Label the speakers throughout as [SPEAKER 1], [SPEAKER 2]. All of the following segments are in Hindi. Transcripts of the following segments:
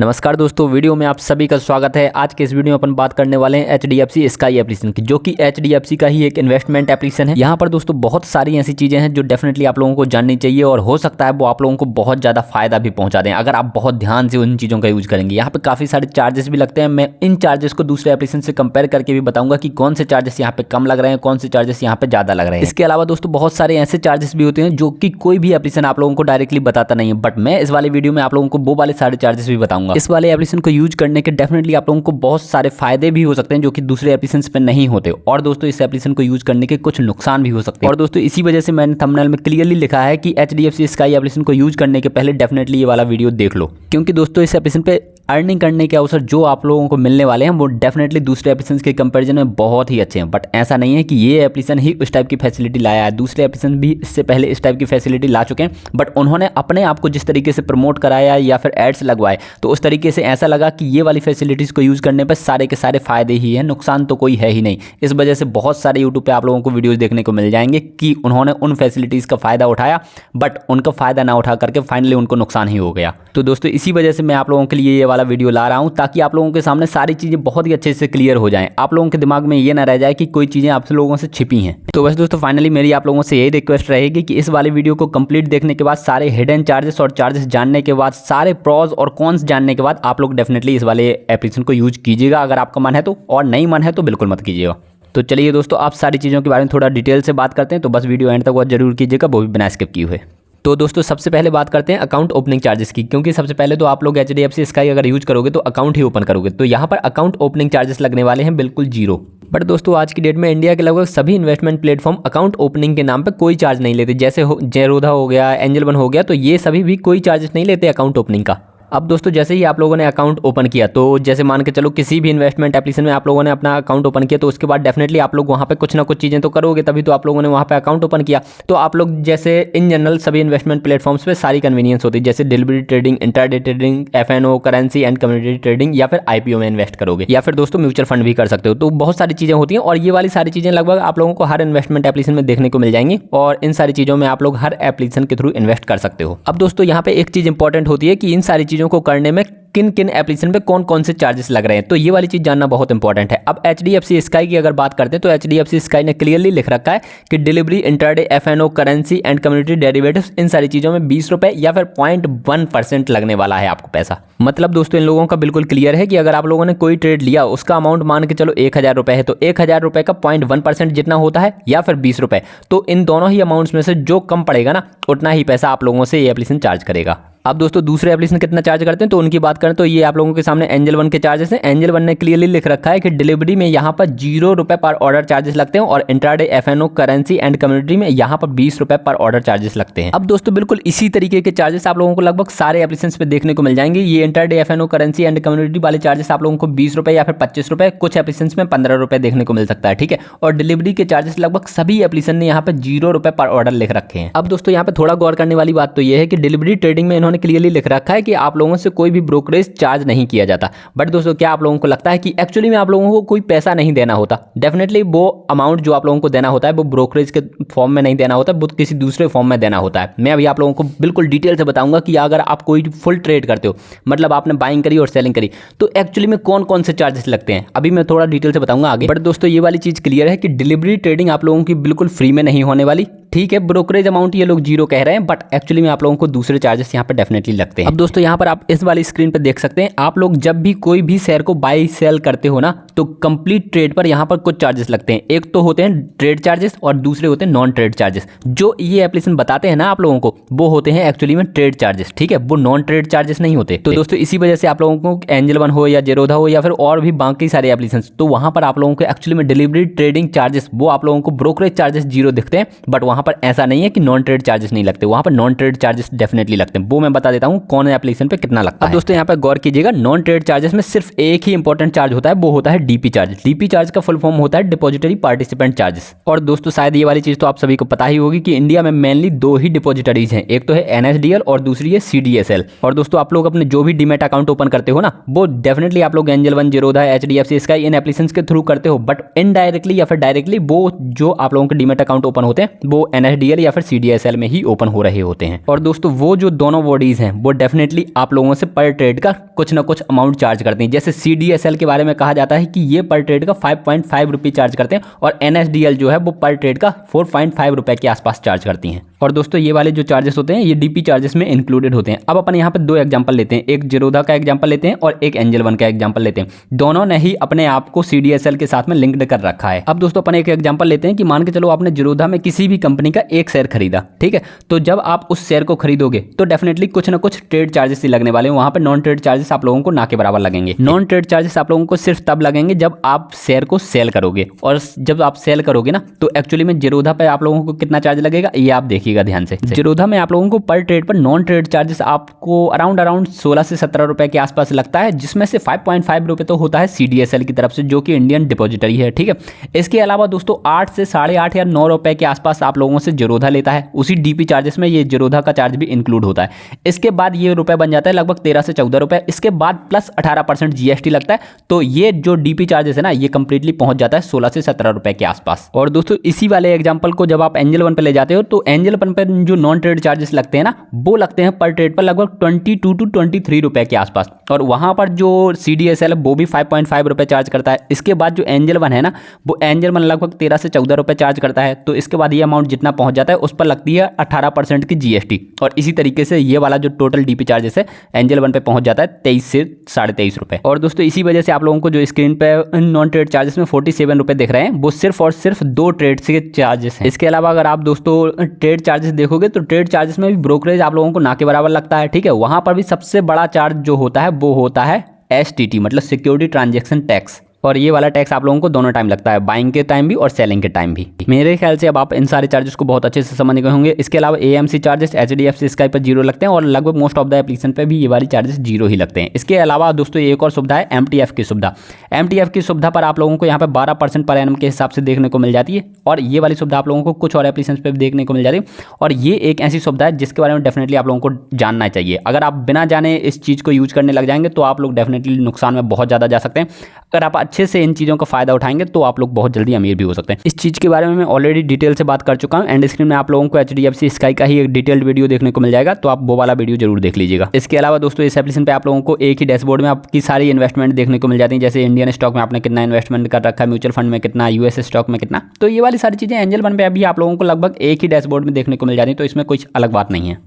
[SPEAKER 1] नमस्कार दोस्तों, वीडियो में आप सभी का स्वागत है। आज के इस वीडियो में अपन बात करने वाले हैं HDFC स्काई एप्लीकेशन की, जो कि HDFC का ही एक इन्वेस्टमेंट एप्लीकेशन है। यहाँ पर दोस्तों बहुत सारी ऐसी चीज़ें हैं जो डेफिनेटली आप लोगों को जाननी चाहिए और हो सकता है वो आप लोगों को बहुत ज़्यादा फायदा भी पहुँचा दें अगर आप बहुत ध्यान से उन चीज़ों का यूज करेंगे। यहाँ पर काफ़ी सारे चार्जेस भी लगते हैं। मैं इन चार्जेस को दूसरे एप्लीकेशन से कंपेयर करके भी बताऊंगा कि कौन से चार्जेस यहाँ पे कम लग रहे हैं, कौन से चार्जेस यहाँ पे ज़्यादा लग रहे हैं। इसके अलावा दोस्तों बहुत सारे ऐसे चार्जेस भी होते हैं जो कि कोई भी एप्लीकेशन आप लोगों को डायरेक्टली बताता नहीं है, बट मैं इस वाले वीडियो में आप लोगों को वो वाले सारे चार्जेस भी बताऊंगा। इस वाले एप्लीकेशन को यूज करने के डेफिनेटली आप लोगों को बहुत सारे फायदे भी हो सकते हैं जो कि दूसरे एप्लीकेशंस पे नहीं होते। और दोस्तों इस एप्लीकेशन को यूज करने के कुछ नुकसान भी हो सकते हैं। और दोस्तों इसी वजह से मैंने थंबनेल में क्लियरली लिखा है कि HDFC स्काई एप्लीकेशन को यूज करने के पहले डेफिनेटली ये वाला वीडियो देख लो, क्योंकि दोस्तों इस एप्लीकेशन पे अर्निंग करने के अवसर जो आप लोगों को मिलने वाले हैं वो डेफिनेटली दूसरे एप्लीकेशन के कंपैरिजन में बहुत ही अच्छे हैं। बट ऐसा नहीं है कि ये एप्लीकेशन ही उस टाइप की फैसिलिटी लाया है, दूसरे एप्लीकेशन भी इससे पहले इस टाइप की फैसिलिटी ला चुके हैं। बट उन्होंने अपने आप को जिस तरीके से प्रमोट कराया या फिर एड्स लगवाए तो उस तरीके से ऐसा लगा कि ये वाली फैसिलिटीज़ को यूज़ करने पर सारे के सारे फायदे ही हैं, नुकसान तो कोई है ही नहीं। इस वजह से बहुत सारे यूट्यूब पर आप लोगों को वीडियोज़ देखने को मिल जाएंगे कि उन्होंने उन फैसिलिटीज़ का फ़ायदा उठाया बट उनका फ़ायदा ना उठा करके फाइनली उनको नुकसान ही हो गया। तो दोस्तों इसी वजह से मैं आप लोगों के लिए ये वाला वीडियो ला रहा हूँ ताकि आप लोगों के सामने सारी चीज़ें बहुत ही अच्छे से क्लियर हो जाएं, आप लोगों के दिमाग में ये ना रह जाए कि कोई चीज़ें आप लोगों से छिपी हैं। तो बस दोस्तों फाइनली मेरी आप लोगों से यही रिक्वेस्ट रहेगी कि इस वाले वीडियो को कंप्लीट देखने के बाद, सारे हिडन चार्जेस और चार्जेस जानने के बाद, सारे प्रॉज और कॉन्स जानने के बाद आप लोग डेफिनेटली इस वाले एप्लीकेशन को यूज कीजिएगा अगर आपका मन है तो, और नहीं मन है तो बिल्कुल मत कीजिएगा। तो चलिए दोस्तों आप सारी चीज़ों के बारे में थोड़ा डिटेल से बात करते हैं, तो बस वीडियो एंड तक वॉच जरूर कीजिएगा, वो भी बिना स्किप किए हुए। तो दोस्तों सबसे पहले बात करते हैं अकाउंट ओपनिंग चार्जेस की, क्योंकि सबसे पहले तो आप लोग HDFC स्काई अगर यूज करोगे तो अकाउंट ही ओपन करोगे, तो यहाँ पर अकाउंट ओपनिंग चार्जेस लगने वाले हैं बिल्कुल जीरो। बट दोस्तों आज की डेट में इंडिया के लगभग सभी इन्वेस्टमेंट प्लेटफॉर्म अकाउंट ओपनिंग के नाम पर कोई चार्ज नहीं लेते, जैसे जेरोधा हो गया, एंजल वन हो गया, तो ये सभी भी कोई चार्जेस नहीं लेते अकाउंट ओपनिंग का। अब दोस्तों जैसे ही आप लोगों ने अकाउंट ओपन किया, तो जैसे मान के चलो किसी भी इन्वेस्टमेंट एप्लीकेशन में आप लोगों ने अपना अकाउंट ओपन किया, तो उसके बाद डेफिनेटली आप लोग वहाँ पे कुछ ना कुछ चीज़ें तो करोगे, तभी तो आप लोगों ने वहाँ पे अकाउंट ओपन किया। तो आप लोग जैसे इन जनरल सभी इन्वेस्टमेंट प्लेटफॉर्म्स पे सारी कन्वीनियंस होती है, जैसे delivery trading, intraday trading, FNO, currency and community trading, या फिर IPO में इन्वेस्ट करोगे, या फिर दोस्तों म्यूचुअल फंड भी कर सकते हो। तो बहुत सारी चीज़ें होती हैं और ये वाली सारी चीज़ें लगभग आप लोगों को हर इन्वेस्टमेंट एप्लीकेशन में देखने को मिल जाएंगी और इन सारी चीज़ों में आप लोग हर एप्लीकेशन के थ्रू इन्वेस्ट कर सकते हो। अब दोस्तों यहाँ पे एक चीज़ इंपॉर्टेंट होती है कि इन सारी चीज़ों को करने में किन किन एप्लीकेशन पे कौन कौन से चार्जेस लग रहे हैं, तो ये वाली चीज़ जानना बहुत इंपॉर्टेंट है। अब HDFC स्काई की अगर बात करते हैं तो HDFC स्काई ने क्लियरली लिख रखा है कि delivery, intraday, FNO, currency and commodity derivatives, इन सारी चीज़ों में 20 रुपये या फिर 0.1% लगने वाला है आपको पैसा। मतलब दोस्तों इन लोगों का बिल्कुल क्लियर है कि अगर आप लोगों ने कोई ट्रेड लिया, उसका अमाउंट मान के चलो 1000 रुपये है, तो 1000 रुपये का 0.1% जितना होता है या फिर 20 रुपये, तो इन दोनों ही अमाउंट्स में से जो कम पड़ेगा ना उतना ही पैसा आप लोगों से ये एप्लीकेशन चार्ज करेगा। अब दोस्तों दूसरे एप्लीकेशन कितना चार्ज करते हैं तो उनकी बात करें तो ये आप लोगों के सामने एंजल वन के चार्जेस हैं। एंजल वन ने क्लियरली लिख रखा है कि डिलीवरी में यहाँ पर 0 रुपये पर ऑर्डर चार्जेस लगते हैं और intraday, FNO, currency and community में यहाँ पर 20 रुपये पर ऑर्डर चार्जेस लगते हैं। अब दोस्तों बिल्कुल इसी तरीके के चार्जेस आप लोगों को लगभग सारे एप्लीकेशन पे देखने को मिल जाएंगे। ये intraday, FNO, currency and community वाले चार्जेस आप लोगों को 20 रुपये या फिर 25 रुपये, कुछ एप्लीकेशन में 15 रुपये देखने को मिल सकता है, ठीक है। और डिलीवरी के चार्जेस लगभग सभी एप्लीकेशन ने यहाँ पर 0 रुपये पर ऑर्डर लिख रखे हैं। अब दोस्तों यहाँ पे थोड़ा गौर करने वाली बात तो ये है कि डिलीवरी ट्रेडिंग में इन्होंने क्लियरली लिख रखा है कि आप लोगों से कोई भी ब्रोकरेज चार्ज नहीं किया जाता। बट दोस्तों क्या आप लोगों को लगता है कि एक्चुअली में आप लोगों को कोई पैसा नहीं देना होता? डेफिनेटली वो अमाउंट जो आप लोगों को देना होता है वो ब्रोकरेज के फॉर्म में नहीं देना होता, वो किसी दूसरे फॉर्म में देना होता है। मैं अभी आप लोगों को बिल्कुल डिटेल से बताऊंगा कि अगर आप कोई फुल ट्रेड करते हो, मतलब आपने बाइंग करी और सेलिंग करी, तो एक्चुअली में कौन कौन से चार्जेस लगते हैं अभी मैं थोड़ा डिटेल से बताऊंगा आगे। बट दोस्तों ये वाली चीज क्लियर है कि डिलीवरी ट्रेडिंग आप लोगों की बिल्कुल फ्री में नहीं होने वाली, ठीक है। ब्रोकरेज अमाउंट ये लोग 0 कह रहे हैं, बट एक्चुअली में आप लोगों को दूसरे चार्जेस यहाँ पे डेफिनेटली लगते हैं। अब दोस्तों यहाँ पर आप इस वाली स्क्रीन पे देख सकते हैं, आप लोग जब भी कोई भी शेयर को बाई सेल करते हो ना, तो कंप्लीट ट्रेड पर यहाँ पर कुछ चार्जेस लगते हैं। एक तो होते हैं ट्रेड चार्जेस और दूसरे होते हैं नॉन ट्रेड चार्जेस। जो ये एप्लीकेशन बताते हैं ना आप लोगों को, वो होते हैं एक्चुअली में ट्रेड चार्जेस, ठीक है, वो नॉन ट्रेड चार्जेस नहीं होते। तो दोस्तों इसी वजह से आप लोगों को एंजल वन हो या जेरोधा हो या फिर और भी बाकी सारे एप्लीकेशन, तो वहां पर आप लोगों को एक्चुअली में डिलीवरी ट्रेडिंग चार्जेस, वो आप लोगों को ब्रोकरेज चार्जेस 0 दिखते हैं। बट वहां पर ऐसा नहीं है कि नॉन ट्रेड चार्जेस नहीं लगते, वहां पर नॉन ट्रेड चार्जेस डेफिनेटली लगते हैं। वो मैं बता देता हूं कौन एप्लीकेशन पे कितना लगता है। दोस्तों यहाँ पर गौर कीजिएगा, नॉन ट्रेड चार्जेस में सिर्फ एक ही इंपॉर्टेंट चार्ज होता है, वो होता है DP चार्ज। DP चार्ज का फुल फॉर्म होता है डिपॉजिटरी पार्टिसिपेंट चार्जेस। और दोस्तों शायद ये वाली चीज तो आप सभी को पता ही होगी कि इंडिया में मेनली 2 ही डिपॉजिटरीज हैं, एक तो है NSDL और दूसरी है CDSL। और दोस्तों आप लोग अपने जो भी डीमैट अकाउंट ओपन करते हो ना, वो डेफिनेटली आप लोग angel one, Zerodha, HDFC sky in applications के थ्रू करते हो, बट इनडायरेक्टली या फिर डायरेक्टली वो जो आप लोगों के डीमैट अकाउंट ओपन होते हैं वो NSDL या फिर CDSL में ही ओपन हो रहे होते हैं। और दोस्तों वो जो दोनों बॉडीज हैं वो डेफिनेटली आप लोगों से पर ट्रेड का कुछ ना कुछ अमाउंट चार्ज करती हैं। जैसे CDSL के बारे में कहा जाता है कि ये पर ट्रेड का 5.5 रुपये चार्ज करते हैं और NSDL जो है वो पर ट्रेड का 4.5 रुपये के आसपास चार्ज करती हैं। और दोस्तों ये वाले जो चार्जेस होते हैं ये DP चार्जेस में इंक्लूडेड होते हैं। अब अपन यहाँ पे दो एग्जांपल लेते हैं, एक जीरोधा का एग्जांपल लेते हैं और एक एंजल वन का एग्जांपल लेते हैं। दोनों ने ही अपने आप को CDSL के साथ में लिंक्ड कर रखा है। अब दोस्तों अपन एक एग्जांपल लेते हैं कि मान के चलो आपने जीरोधा में किसी भी कंपनी का एक शेयर खरीदा, ठीक है। तो जब आप उस शेयर को खरीदोगे तो डेफिनेटली कुछ ना कुछ ट्रेड चार्जेस ही लगने वाले हैं। वहां पे नॉन ट्रेड चार्जेस आप लोगों को ना के बराबर लगेंगे। नॉन ट्रेड चार्जेस आप लोगों को सिर्फ तब लगेंगे जब आप शेयर को सेल करोगे, और जब आप सेल करोगे ना तो एक्चुअली में जीरोधा पे आप लोगों को कितना चार्ज लगेगा ये आप देखिएगा ध्यान से। जीरोधा में आप लोगों को पर ट्रेड पर नॉन ट्रेड चार्जेस आपको अराउंड 16 से 17 रुपए के आसपास लगता है, जिसमें से 5.5 रुपए तो होता है CDSL की तरफ से जो कि इंडियन डिपॉजिटरी है, ठीक है। इसके अलावा दोस्तों 8 से 8.5 या 9 रुपए के आसपास आप लोगों से जीरोधा लेता है। उसी DP चार्जेस में ये जीरोधा का चार्ज भी इंक्लूड होता है। इसके बाद ये रुपए बन जाता है लगभग 13 से 14 रुपए। इसके बाद प्लस 18% GST लगता है। तो ये जो DP चार्जेस है ना ये कंप्लीटली पहुंच जाता है 16 से 17 रुपए के आसपास। और दोस्तों इसी वाले एग्जांपल को जब आप एंजल वन पे ले जाते हो तो एंजल वन पे जो नॉन ट्रेड चार्जेस लगते हैं ना वो लगते हैं पर ट्रेड पर लगभग 22 to 23 रुपए के आसपास। और वहां पर जो CDSL है वो भी 5.5 रुपए चार्ज करता है। इसके बाद जो एंजल वन है ना वो एंजल वन लगभग 13 से 14 रुपए चार्ज करता है। तो इसके बाद ये अमाउंट जितना पहुंच जाता है उस पर लगती है 18% की GST। और इसी तरीके से ये वाला जो टोटल DP चार्जेस है एंजल वन पे पहुंच जाता है 23 से 23.5 रुपए। और दोस्तों इसी वजह से आप लोगों को जो स्क्रीन पे नॉन ट्रेड चार्जेस में 47 रुपए दिख रहे हैं वो सिर्फ और सिर्फ 2 ट्रेड से चार्जेस हैं। इसके अलावा अगर आप दोस्तों ट्रेड चार्जेस देखोगे तो ट्रेड चार्जेस में भी ब्रोकरेज आप लोगों को ना के बराबर लगता है, ठीक है। वहां पर भी सबसे बड़ा चार्ज जो होता है वो होता है STT मतलब सिक्योरिटी ट्रांजैक्शन टैक्स। और ये वाला टैक्स आप लोगों को दोनों टाइम लगता है, बाइंग के टाइम भी और सेलिंग के टाइम भी। मेरे ख्याल से अब आप इन सारे चार्जेस को बहुत अच्छे से समझ गए होंगे। इसके अलावा AMC चार्जेस HDFC स्काई पर 0 लगते हैं और लगभग मोस्ट ऑफ द एप्लीकेशन पे भी ये वाली चार्जेस 0 ही लगते हैं। इसके अलावा दोस्तों एक और सुविधा है MTF की सुविधा। MTF की सुविधा पर आप लोगों को यहाँ पे 12% पर एनम के हिसाब से देखने को मिल जाती है। और ये वाली सुविधा आप लोगों को कुछ और एप्लीकेशन पे भी देखने को मिल जाती है। और ये एक ऐसी सुविधा है जिसके बारे में डेफिनेटली आप लोगों को जानना चाहिए। अगर आप बिना जाने इस चीज़ को यूज करने लग जाएंगे तो आप लोग डेफिनेटली नुकसान में बहुत ज़्यादा जा सकते हैं। अगर आप अच्छे से इन चीज़ों का फायदा उठाएंगे तो आप लोग बहुत जल्दी अमीर भी हो सकते हैं। इस चीज़ के बारे में मैं ऑलरेडी डिटेल से बात कर चुका हूं। एंड स्क्रीन में आप लोगों को HDFC स्काई का ही एक डिटेल्ड वीडियो देखने को मिल जाएगा, तो आप वो वाला वीडियो जरूर देख लीजिएगा। इसके अलावा दोस्तों इस एप्लीकेशन पे आप लोगों को एक ही डैशबोर्ड में आपकी सारी इन्वेस्टमेंट देखने को मिल जाती है। जैसे इंडियन स्टॉक में आपने कितना इन्वेस्टमेंट कर रखा है, म्यूचुअल फंड में कितना, US स्टॉक में कितना। तो ये वाली सारी चीज़ें एंजल वन पे अभी आप लोगों को लगभग एक ही डैशबोर्ड में देखने को मिल जाती है। तो इसमें कुछ अलग बात नहीं है।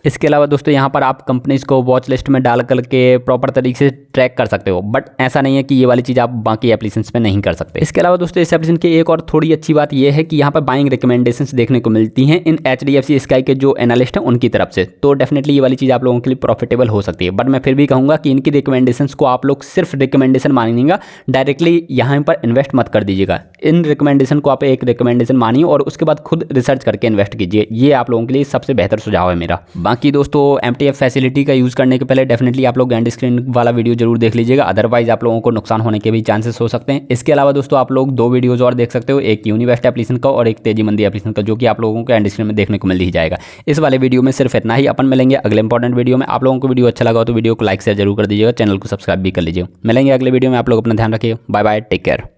[SPEAKER 1] इसके अलावा दोस्तों यहाँ पर आप कंपनीज को वॉच लिस्ट में डाल करके प्रॉपर तरीके से ट्रैक कर सकते हो, बट ऐसा नहीं है कि ये वाली चीज़ आप बाकी एप्लीकेशंस पे नहीं कर सकते। इसके अलावा दोस्तों इस एप्लीकेशन की एक और थोड़ी अच्छी बात ये है कि यहाँ पर बाइंग रिकमेंडेशंस देखने को मिलती हैं इन HDFC स्काई के जो एनालिस्ट हैं उनकी तरफ से। तो डेफिनेटली ये वाली चीज़ आप लोगों के लिए प्रॉफिटेबल हो सकती है। बट मैं फिर भी कहूँगा कि इनकी रिकमेंडेशंस को आप लोग सिर्फ रिकमेंडेशन मानिएगा, डायरेक्टली यहाँ पर इन्वेस्ट मत कर दीजिएगा। इन रिकमेंडेशन को आप एक रिकमेंडेशन मानिए और उसके बाद खुद रिसर्च करके इन्वेस्ट कीजिए। ये आप लोगों के लिए सबसे बेहतर सुझाव है मेरा। बाकी दोस्तों MTF फैसिलिटी का यूज़ करने के पहले डेफिनेटली आप लोग एंड स्क्रीन वाला वीडियो जरूर देख लीजिएगा, अदरवाइज आप लोगों को नुकसान होने के भी चांसेस हो सकते हैं। इसके अलावा दोस्तों आप लोग 2 वीडियोज़ और देख सकते हो, एक यूनिवेस्ट एप्लीकेशन का और एक तेजी मंदी एप्लीकेशन का, जो कि आप लोगों को एंड स्क्रीन में देखने को मिल ही जाएगा। इस वाले वीडियो में सिर्फ इतना ही। अपन मिलेंगे अगले इंपॉर्टेंट वीडियो में। आप लोगों को वीडियो अच्छा लगा हो तो वीडियो को लाइक शेयर जरूर कर दीजिएगा, चैनल को सब्सक्राइब भी कर लीजिएगा। मिलेंगे अगले वीडियो में। आप लोग अपना ध्यान रखिए। Bye bye, take care.